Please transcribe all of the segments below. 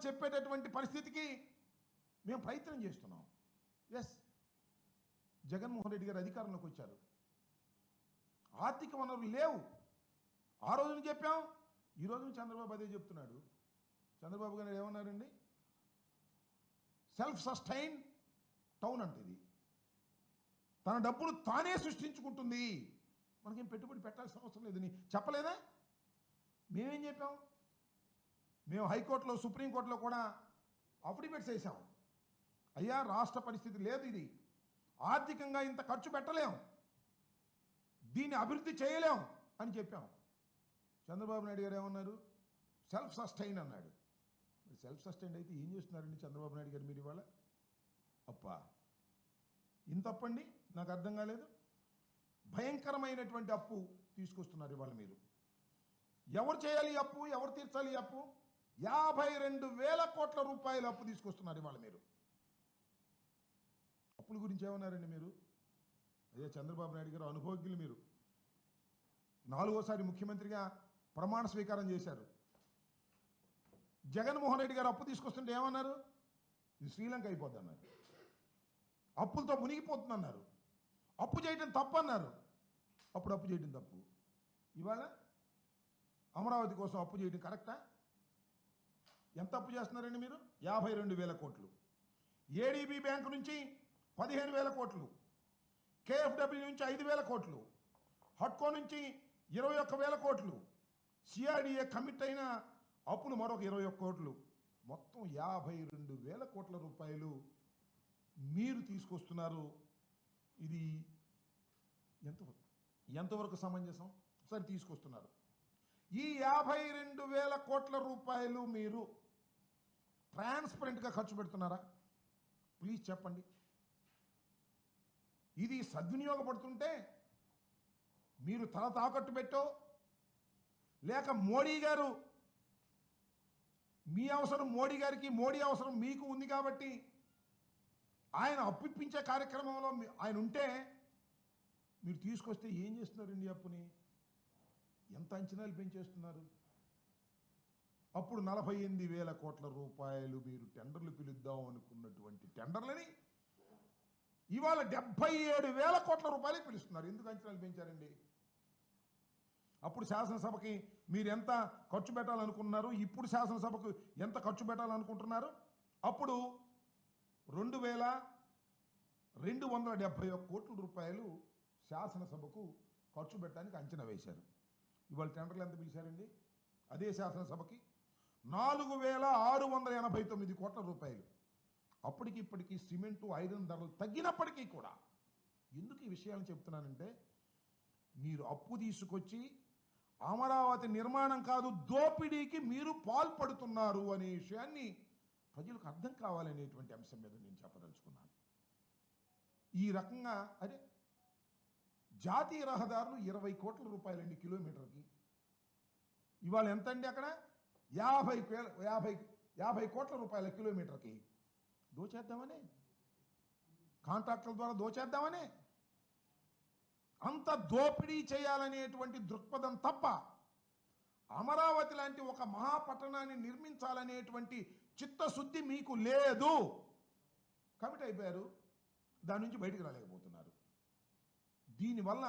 చెప్పేటటువంటి పరిస్థితికి మేము ప్రయత్నం చేస్తున్నాం. ఎస్, జగన్మోహన్ రెడ్డి గారు అధికారంలోకి వచ్చారు, ఆర్థిక వనరులు లేవు. ఆ రోజున చెప్పాం, ఈ రోజున చంద్రబాబు అదే చెప్తున్నాడు. చంద్రబాబు గారు ఏమన్నారండి? సెల్ఫ్ సస్టైన్ టౌన్ అంటే ఇది తన డబ్బులు తానే సృష్టించుకుంటుంది, మనకేం పెట్టుబడి పెట్టాల్సిన అవసరం లేదని చెప్పలేదా? మేమేం చెప్పాం? మేము హైకోర్టులో, సుప్రీంకోర్టులో కూడా అఫిడవిట్స్ వేసాం. అయ్యా, రాష్ట్ర పరిస్థితి లేదు, ఇది ఆర్థికంగా ఇంత ఖర్చు పెట్టలేం, దీన్ని అభివృద్ధి చేయలేం అని చెప్పాం. చంద్రబాబు నాయుడు గారు ఏమన్నారు? సెల్ఫ్ సస్టైన్ అన్నాడు. మరి సెల్ఫ్ సస్టైన్ అయితే ఏం చేస్తున్నారండి చంద్రబాబు నాయుడు గారు మీరు ఇవాళ? అప్పా, ఇంత అప్పండి, నాకు అర్థం కాలేదు. భయంకరమైనటువంటి అప్పు తీసుకొస్తున్నారు ఇవాళ మీరు. ఎవరు చేయాలి అప్పు? ఎవరు తీర్చాలి అప్పు? 52,000 కోట్ల రూపాయల అప్పు తీసుకొస్తున్నారు ఇవాళ మీరు. అప్పుల గురించి ఏమన్నారండి మీరు? అదే చంద్రబాబు నాయుడు గారు అనుభవజ్ఞులు మీరు. 4వసారి ముఖ్యమంత్రిగా ప్రమాణ స్వీకారం చేశారు. జగన్మోహన్ రెడ్డి గారు అప్పు తీసుకొస్తుంటే ఏమన్నారు? ఇది శ్రీలంక అయిపోద్ది అన్నారు, అప్పులతో మునిగిపోతుందన్నారు, అప్పు చేయటం తప్పు అన్నారు. అప్పుడు అప్పు చేయటం తప్పు, ఇవాళ అమరావతి కోసం అప్పు చేయడం కరెక్టా? ఎంత అప్పు చేస్తున్నారండి మీరు? 52,000 కోట్లు. ఏడీబీ బ్యాంకు నుంచి 15,000 కోట్లు, కేఎఫ్డబ్ల్యూ నుంచి 5,000 కోట్లు, హట్కో నుంచి 21,000 కోట్లు, సిఆర్డీఏ కమిట్ అయిన అప్పులు మరొక 21 కోట్లు, మొత్తం 52,000 కోట్ల రూపాయలు మీరు తీసుకొస్తున్నారు. ఇది ఎంతవరకు సమంజసం? సరే, తీసుకొస్తున్నారు. ఈ 52,000 కోట్ల రూపాయలు మీరు ట్రాన్స్పరెంట్గా ఖర్చు పెడుతున్నారా? ప్లీజ్ చెప్పండి. ఇది సద్వినియోగపడుతుంటే మీరు తల తాకట్టు పెట్టో, లేక మోడీ గారు, మీ అవసరం మోడీ గారికి, మోడీ అవసరం మీకు ఉంది కాబట్టి ఆయన అప్పిప్పించే కార్యక్రమంలో ఆయన ఉంటే మీరు తీసుకొస్తే ఏం చేస్తున్నారండి అప్పుని? ఎంత అంచనాలు పెంచేస్తున్నారు? అప్పుడు 48,000 కోట్ల రూపాయలు మీరు టెండర్లు పిలుద్దాం అనుకున్నటువంటి టెండర్లని ఇవాళ 77,000 కోట్ల రూపాయలే పిలుస్తున్నారు. ఎందుకు అంచనాలు పెంచారండి? అప్పుడు శాసనసభకి మీరు ఎంత ఖర్చు పెట్టాలనుకున్నారు, ఇప్పుడు శాసనసభకు ఎంత ఖర్చు పెట్టాలనుకుంటున్నారు? అప్పుడు 2,271 కోట్ల రూపాయలు శాసనసభకు ఖర్చు పెట్టడానికి అంచనా వేశారు. ఇవాళ టెండర్లు ఎంత పిలిచారండి? అదే శాసనసభకి 4,689 కోట్ల రూపాయలు. అప్పటికి ఇప్పటికీ సిమెంటు, ఐరన్ ధరలు తగ్గినప్పటికీ కూడా ఎందుకు ఈ విషయాలను చెప్తున్నానంటే, మీరు అప్పు తీసుకొచ్చి అమరావతి నిర్మాణం కాదు, దోపిడీకి మీరు పాల్పడుతున్నారు అనే విషయాన్ని ప్రజలకు అర్థం కావాలనేటువంటి అంశం మీద నేను చెప్పదలుచుకున్నాను. ఈ రకంగా అదే జాతీయ రహదారులు 20 కోట్ల రూపాయలండి కిలోమీటర్కి. ఇవాళ ఎంత అండి? అక్కడ 50 కోట్ల రూపాయల కిలోమీటర్కి. దోచేద్దామనే, కాంట్రాక్టుల ద్వారా దోచేద్దామనే, అంత దోపిడీ చేయాలనేటువంటి దృక్పథం తప్ప అమరావతి లాంటి ఒక మహాపట్టణాన్ని నిర్మించాలనేటువంటి చిత్తశుద్ధి మీకు లేదు. కమిట్ అయిపోయారు, దాని నుంచి బయటికి రాలేకపోతున్నారు. దీనివల్ల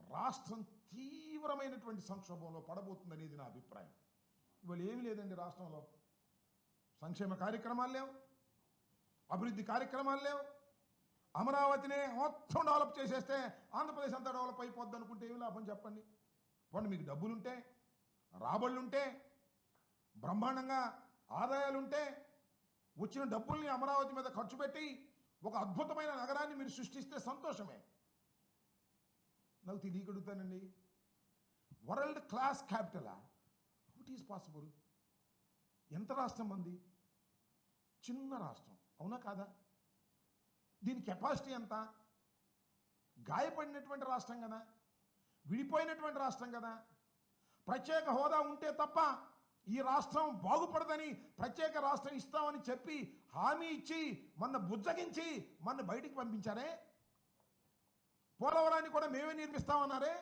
రాష్ట్రం తీవ్రమైనటువంటి సంక్షోభంలో పడబోతుందనేది నా అభిప్రాయం. ఇవాళ ఏమీ లేదండి రాష్ట్రంలో. సంక్షేమ కార్యక్రమాలు లేవు, అభివృద్ధి కార్యక్రమాలు లేవు. అమరావతినే మొత్తం డెవలప్ చేసేస్తే ఆంధ్రప్రదేశ్ అంతా డెవలప్ అయిపోద్ది అనుకుంటే ఏమి లాభం చెప్పండి? పోనీ మీకు డబ్బులుంటే, రాబడులుంటే, బ్రహ్మాండంగా ఆదాయాలుంటే, వచ్చిన డబ్బుల్ని అమరావతి మీద ఖర్చు పెట్టి ఒక అద్భుతమైన నగరాన్ని మీరు సృష్టిస్తే సంతోషమే. నాకు తెలియగలుగుతానండి, వరల్డ్ క్లాస్ క్యాపిటలా? How it is possible? ఎంత రాష్ట్రం మంది? చిన్న రాష్ట్రం, అవునా కాదా? దీని కెపాసిటీ ఎంత? గాయపడినటువంటి రాష్ట్రం కదా, విడిపోయినటువంటి రాష్ట్రం కదా. ప్రత్యేక హోదా ఉంటే తప్ప ఈ రాష్ట్రం బాగుపడదని ప్రత్యేక రాష్ట్రం ఇస్తామని చెప్పి హామీ ఇచ్చి మన బుజ్జగించి మన బయటికి పంపించారే. పోలవరాన్ని కూడా మేమే నిర్మిస్తామన్నారే.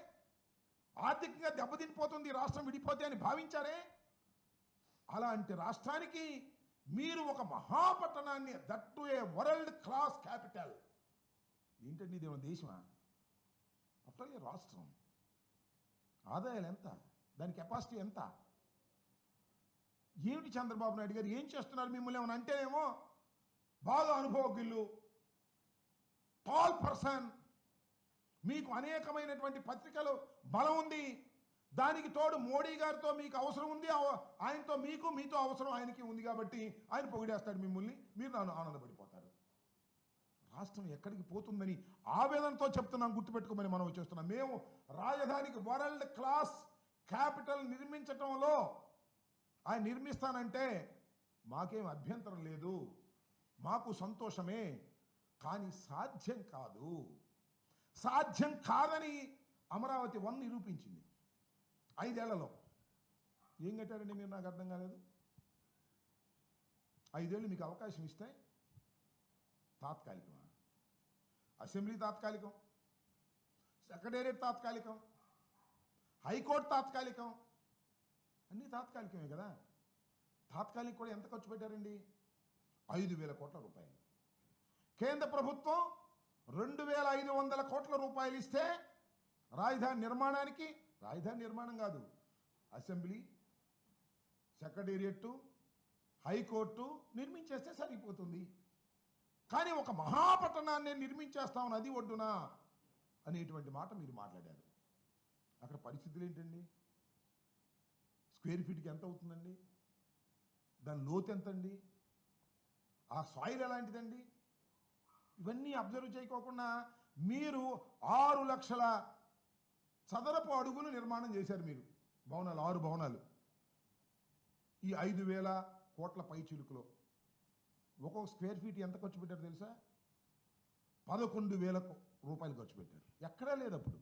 ఆర్థికంగా దెబ్బతినిపోతుంది రాష్ట్రం విడిపోతే అని భావించారే. అలాంటి రాష్ట్రానికి మీరు ఒక మహాపట్టణాన్ని, that to a world class capital. ఏంటండి ఇది ఏమైనా దేశమా? అప్పుడు రాష్ట్రం ఆదాయాలు ఎంత, దాని కెపాసిటీ ఎంత? ఏమిటి చంద్రబాబు నాయుడు గారు ఏం చేస్తున్నారు? మిమ్మల్ని ఏమైనా అంటేనేమో బాగా అనుభవజ్ఞులు, టాల్ పర్సన్, మీకు అనేకమైనటువంటి పత్రికలు బలం ఉంది, దానికి తోడు మోడీ గారితో మీకు అవసరం ఉంది, ఆయనతో మీతో అవసరం ఆయనకి ఉంది కాబట్టి ఆయన పొగిడేస్తాడు మిమ్మల్ని, మీరు నన్ను ఆనందపడిపోతారు. రాష్ట్రం ఎక్కడికి పోతుందని ఆవేదనతో చెప్తున్నాం, గుర్తుపెట్టుకోమని మనం చేస్తున్నాం. మేము రాజధానికి వరల్డ్ క్లాస్ క్యాపిటల్ నిర్మించటంలో ఆయన నిర్మిస్తానంటే మాకేం అభ్యంతరం లేదు, మాకు సంతోషమే. కానీ సాధ్యం కాదు, సాధ్యం కాదని అమరావతి 1 నిరూపించింది 5 ఏళ్లలో. ఏం కట్టారండి మీరు? నాకు అర్థం కాలేదు. 5 ఏళ్ళు మీకు అవకాశం ఇస్తే తాత్కాలికమా? అసెంబ్లీ తాత్కాలికం, సెక్రటేరియట్ తాత్కాలికం, హైకోర్టు తాత్కాలికం, అన్నీ తాత్కాలికమే కదా. తాత్కాలిక కూడా ఎంత ఖర్చు పెట్టారండి? 5,000 కోట్ల రూపాయలు. కేంద్ర ప్రభుత్వం 2,500 కోట్ల రూపాయలు ఇస్తే రాజధాని నిర్మాణానికి, రాజధాని నిర్మాణం కాదు, అసెంబ్లీ, సెక్రటేరియట్, హైకోర్టు నిర్మించేస్తే సరిపోతుంది. కానీ ఒక మహాపట్టణాన్ని నిర్మించేస్తామని నది ఒడ్డున అనేటువంటి మాట మీరు మాట్లాడారు. అక్కడ పరిస్థితులు ఏంటండి? స్క్వేర్ ఫీట్కి ఎంత అవుతుందండి? దాని లోతు ఎంతండి? ఆ సాయిల్ ఎలాంటిదండి? ఇవన్నీ అబ్జర్వ్ చేయకోకుండా మీరు 6 లక్షల చదరపు అడుగులు నిర్మాణం చేశారు మీరు, భవనాలు, 6 భవనాలు. ఈ 5,000 కోట్ల పై చిలుకులో ఒక్కొక్క స్క్వేర్ ఫీట్ ఎంత ఖర్చు పెట్టారు తెలుసా? 11,000 రూపాయలు ఖర్చు పెట్టారు. ఎక్కడా లేదు అప్పుడు.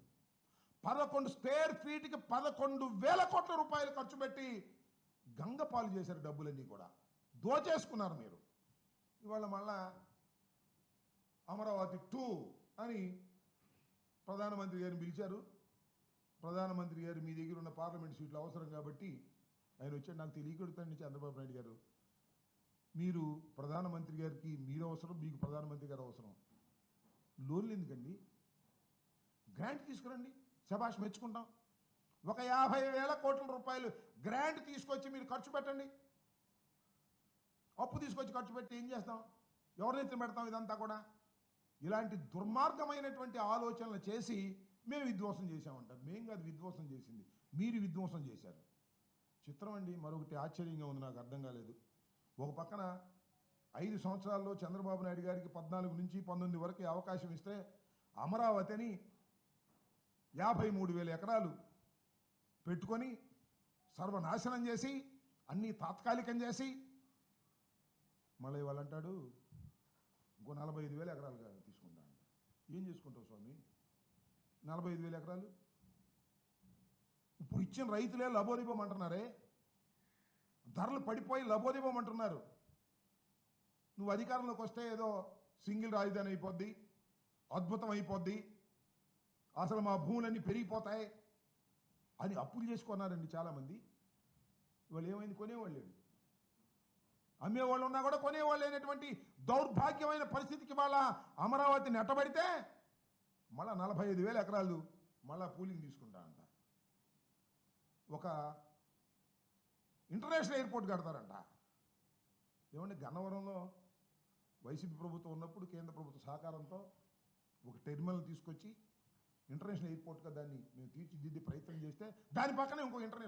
11 స్క్వేర్ ఫీట్కి 11,000 కోట్ల రూపాయలు ఖర్చు పెట్టి గంగపాలు చేశారు. డబ్బులన్నీ కూడా దోచేసుకున్నారు మీరు. ఇవాళ మళ్ళా అమరావతి 2 అని ప్రధానమంత్రి గారిని పిలిచారు. ప్రధానమంత్రి గారు మీ దగ్గర ఉన్న పార్లమెంట్ సీట్లు అవసరం కాబట్టి ఆయన వచ్చాడు. నాకు తెలియకూడదండి చంద్రబాబు నాయుడు గారు, మీరు ప్రధానమంత్రి గారికి మీరు అవసరం, మీకు ప్రధానమంత్రి గారు అవసరం. లోన్లు ఎందుకండి? గ్రాంట్ తీసుకురండి, శభాష్, మెచ్చుకుంటాం. ఒక 50,000 కోట్ల రూపాయలు గ్రాంట్ తీసుకొచ్చి మీరు ఖర్చు పెట్టండి. అప్పు తీసుకొచ్చి ఖర్చు పెట్టి ఏం చేస్తాం? ఎవరినైతే పెడతాం? ఇదంతా కూడా ఇలాంటి దుర్మార్గమైనటువంటి ఆలోచనలు చేసి మేము విధ్వంసం చేశామంటారు. మేము కాదు విధ్వంసం చేసింది, మీరు విధ్వంసం చేశారు. చిత్రం అండి. మరొకటి ఆశ్చర్యంగా ఉంది, నాకు అర్థం కాలేదు. ఒక పక్కన 5 సంవత్సరాల్లో చంద్రబాబు నాయుడు గారికి 14 నుంచి 19 వరకు అవకాశం ఇస్తే అమరావతిని 53,000 ఎకరాలు పెట్టుకొని సర్వనాశనం చేసి అన్నీ తాత్కాలికం చేసి మళ్ళీ వాళ్ళు అంటాడు ఇంకో 45,000 ఎకరాలుగా తీసుకుంటా అంట. ఏం చేసుకుంటావు స్వామి 45,000 ఎకరాలు? ఇప్పుడు ఇచ్చిన రైతులే లబోదిబోమంటున్నారే, ధరలు పడిపోయి లబోదిబోమంటున్నారు. నువ్వు అధికారంలోకి వస్తే ఏదో సింగిల్ రాజధాని అయిపోద్ది, అద్భుతం అయిపోద్ది, అసలు మా భూములన్నీ పెరిగిపోతాయి అని అప్పులు చేసుకున్నారండి చాలామంది. ఇవాళ ఏమైంది? కొనేవాళ్ళు లేడు. అమ్మేవాళ్ళు ఉన్నా కూడా కొనేవాళ్ళు లేనటువంటి దౌర్భాగ్యమైన పరిస్థితికి వాళ్ళ అమరావతి నెట్టబడితే మళ్ళా 45,000 ఎకరాలు మళ్ళా పూలింగ్ తీసుకుంటా అంట. ఒక ఇంటర్నేషనల్ ఎయిర్పోర్ట్ కడతారంట. ఏమంటే గన్నవరంలో వైసీపీ ప్రభుత్వం ఉన్నప్పుడు కేంద్ర ప్రభుత్వ సహకారంతో ఒక టెర్మినల్ తీసుకొచ్చి ఇంటర్నేషనల్ ఎయిర్పోర్ట్గా దాన్ని మేము తీర్చిదిద్దే ప్రయత్నం చేస్తే దాని పక్కనే ఇంకో ఇంటర్నేషనల్